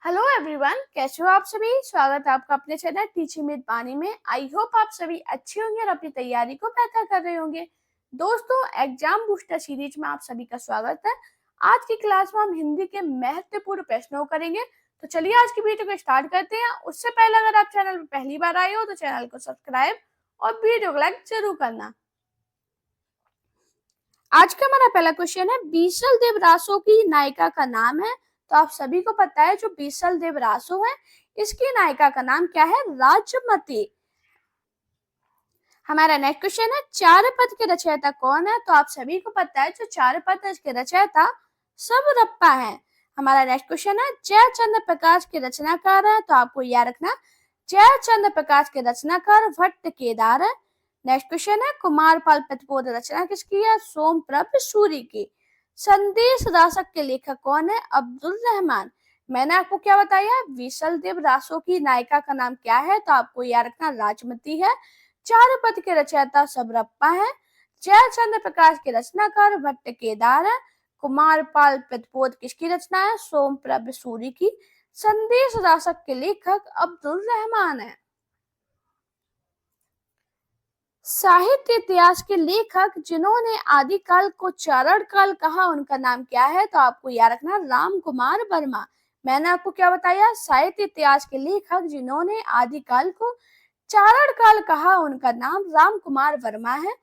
Hello everyone, कैसे हो आप सभी। स्वागत है आपका अपने चैनल टीचिंग विद बानी में। आई होप आप सभी अच्छे होंगे और अपनी तैयारी को बेहतर कर रहे होंगे। दोस्तों, एग्जाम बूस्टर सीरीज में आप सभी का स्वागत है। आज की क्लास में हम हिंदी के महत्वपूर्ण प्रश्नों को करेंगे। तो चलिए आज की वीडियो को स्टार्ट करते हैं। उससे पहले अगर आप चैनल पर पहली बार आए हो तो चैनल को सब्सक्राइब और वीडियो को लाइक जरूर करना। आज का हमारा पहला क्वेश्चन है, बीसल देव रासो की नायिका का नाम है। तो आप सभी को पता है जो बीसल देव रासो है, इसकी नायिका का नाम क्या है? राजमती। हमारा नेक्स्ट क्वेश्चन है, चारपद के रचयिता कौन है? तो आप सभी को पता है जो चारपद है इसके रचयिता सबरप्पा है। हमारा नेक्स्ट क्वेश्चन है, जयचंद्र प्रकाश के रचनाकार है। तो आपको याद रखना, जयचंद्र प्रकाश के रचनाकार भट्ट केदार है। नेक्स्ट क्वेश्चन है, कुमारपाल प्रतिपोध रचना किसकी है? सोमप्रभ सूरी की। संदेश रासक के लेखक कौन है? अब्दुल रहमान। मैंने आपको क्या बताया? बीसल देव रासो की नायिका का नाम क्या है? तो आपको याद रखना राजमती है। चारपद के रचयिता सबरप्पा है। जयचंद्र प्रकाश के रचनाकार भट्ट केदार है। कुमारपाल प्रतिपोध किसकी रचना है? सोमप्रभ सूरी की। संदेश रासक के लेखक अब्दुल रहमान है। साहित्य इतिहास के लेखक जिन्होंने आदिकाल को चारण काल कहा, उनका नाम क्या है? तो आपको याद रखना राम कुमार वर्मा। मैंने आपको क्या बताया? साहित्य इतिहास के लेखक जिन्होंने आदिकाल को चारण काल कहा, उनका नाम राम कुमार वर्मा है।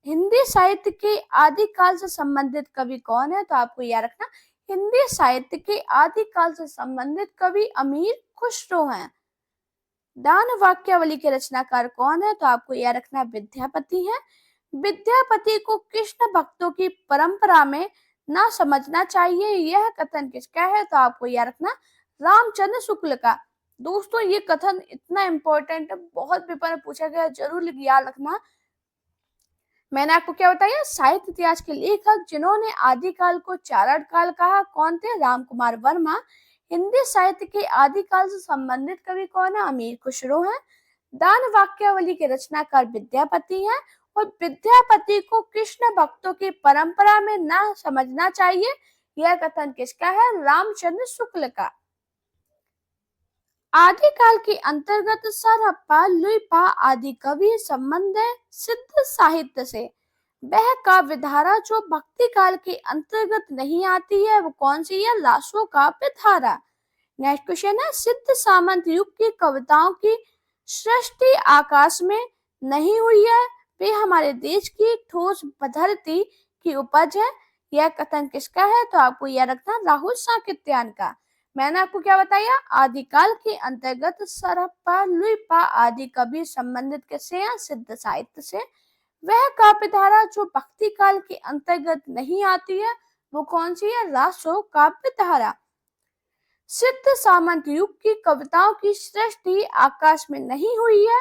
हिंदी साहित्य के आदिकाल से संबंधित कवि कौन है? तो आपको याद रखना हिंदी साहित्य के आदिकाल से संबंधित कवि अमीर खुसरो हैं। दान वाक्यावली के रचनाकार कौन है? तो आपको यह रखना विद्यापति है। विद्यापति को कृष्ण भक्तों की परंपरा में ना समझना चाहिए, यह कथन किसका है? तो आपको यह रखना रामचंद्र शुक्ल का। दोस्तों, ये कथन इतना इंपॉर्टेंट है, बहुत पेपर में पूछा गया, जरूर याद रखना। मैंने आपको क्या बताया? साहित्य इतिहास के लेखक जिन्होंने आदिकाल को चारण काल कहा, कौन थे? राम कुमार वर्मा। हिंदी साहित्य के आदिकाल से संबंधित कवि कौन है? अमीर खुसरो है। दान वाक्यावली के रचनाकार विद्यापति हैं और विद्यापति को कृष्ण भक्तों की परंपरा में ना समझना चाहिए, यह कथन किसका है? रामचंद्र शुक्ल का। आदिकाल के अंतर्गत सरहप्पा लुइपा आदि कवि संबंध है सिद्ध साहित्य से। वह काव्य धारा जो भक्ति काल के अंतर्गत नहीं आती है वो कौन सी है? लासो काव्य धारा। नेक्स्ट क्वेश्चन है, सिद्ध सामंत युग की कविताओं की सृष्टि आकाश में नहीं हुई है, वे हमारे देश की ठोस धरती की उपज है, यह कथन किसका है? तो आपको यह रखना राहुल साकित्यायन का। मैंने आपको क्या बताया? आदिकाल के अंतर्गत सरहप्पा लुइपा आदि कवि संबंधित किससे हैं? सिद्ध साहित्य से। वह काव्य धारा जो भक्ति काल के अंतर्गत नहीं आती है वो कौन सी है? रासो काव्य धारा। सिद्ध सामंत युग की कविताओं की सृष्टि आकाश में नहीं हुई है,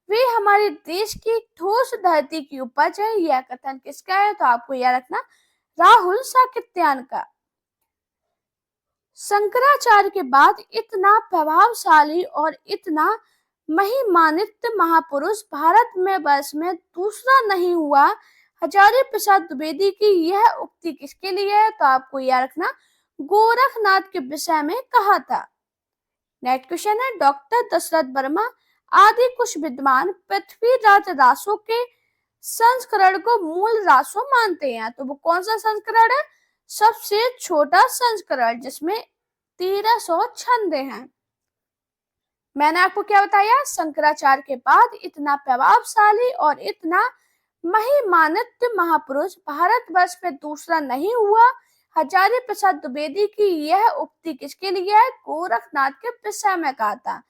वे हमारे देश की ठोस धरती की उपज है, यह कथन किसका है? तो आपको यह रखना राहुल साकित्यायन का। शंकराचार्य के बाद इतना प्रभावशाली और इतना महिमान्वित महापुरुष भारत में वर्ष में दूसरा नहीं हुआ। हजारी प्रसाद द्विवेदी की यह उक्ति किसके लिए है? तो आपको यह रखना गोरखनाथ के विषय में कहा था। नेक्स्ट क्वेश्चन है, डॉक्टर दशरथ वर्मा आदि कुछ विद्वान पृथ्वीराज रासो के संस्करण को मूल रासो मानते हैं। तो वो कौन सा संस्करण है? सबसे छोटा संस्करण जिसमें 1300 छंद हैं। मैंने आपको क्या बताया? शंकराचार्य के बाद इतना प्रभावशाली और इतना महिमान्वित महापुरुष भारतवर्ष में दूसरा नहीं हुआ। हजारी प्रसाद द्विवेदी की यह उक्ति किसके लिए है? गोरखनाथ के विषय में कहा था।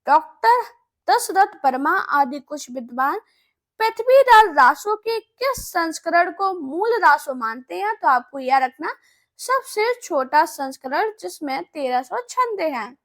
डॉक्टर दशरथ वर्मा आदि कुछ विद्वान पृथ्वीराज रासो के किस संस्करण को मूल रासो मानते हैं? तो आपको यह रखना सबसे छोटा संस्करण जिसमें 1300 छंद हैं।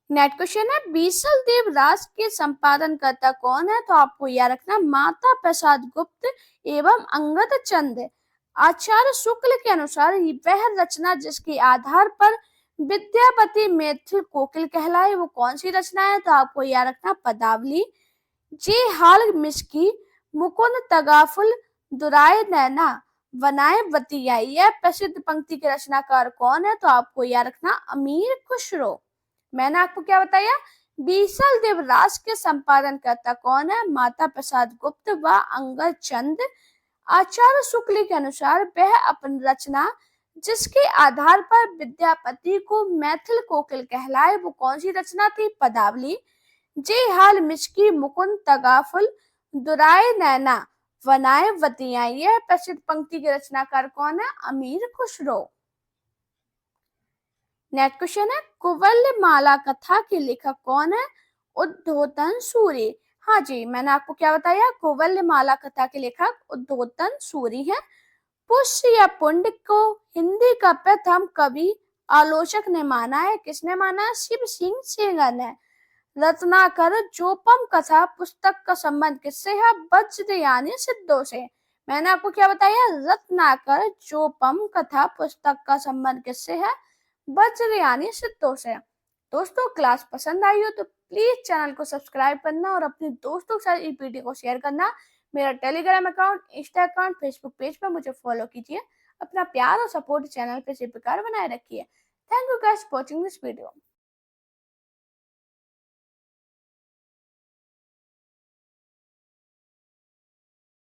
नेक्स्ट क्वेश्चन है, बीसल देव रास के संपादनकर्ता कौन है? तो आपको यह रखना माता प्रसाद गुप्त एवं अंगद चंद। आचार्य शुक्ल के अनुसार वह रचना जिसके आधार पर विद्यापति मैथिल कोकिल कहलाए वो कौन सी रचना है? तो आपको यह रखना पदावली। जे हाल मिस्की मुकुंद तगाफुल दुराय नैना वनायवती आई। यह प्रसिद्ध पंक्ति के रचनाकार कौन है? तो आपको याद रखना अमीर खुसरो। मैंने आपको क्या बताया? बीसल देवराज के संपादनकर्ता कौन है? माता प्रसाद गुप्त व अंगद चंद। आचार्य शुक्ल के अनुसार वह अपनी रचना जिसके आधार पर विद्यापति को मैथिल कोकिल कहलाए वो कौन सी रचना थी? पदावली। जे हाल मिचकी मुकुंद तगाफुल दुराय नैना वनायवती आई। यह प्रसिद्ध पंक्ति के रचनाकार कौन है? अमीर खुसरो। नेक्स्ट क्वेश्चन है कुवल्य माला कथा के लेखक कौन है? उद्धोतन सूरि। हाँ जी, मैंने आपको क्या बताया? कुवल्य माला कथा के लेखक उद्धोतन सूरि है। पुष्य या पुंड को हिंदी का प्रथम कवि आलोचक ने माना है। किसने माना है? शिव सिंह सेंगर ने। रत्नाकर जोपम कथा पुस्तक का संबंध किससे है? वज्रयानी सिद्धों से। मैंने आपको क्या बताया? रत्नाकर जोपम कथा पुस्तक का संबंध किससे है? वज्रयानी सिद्धों से। दोस्तों, क्लास पसंद आई हो तो प्लीज चैनल को सब्सक्राइब करना और अपने दोस्तों के साथ इस वीडियो को शेयर करना। मेरा Telegram account, Insta account, Facebook page पर मुझे फॉलो कीजिए। अपना प्यार और सपोर्ट चैनल पे इसी प्रकार बनाए रखिए। Thank you guys for watching this video.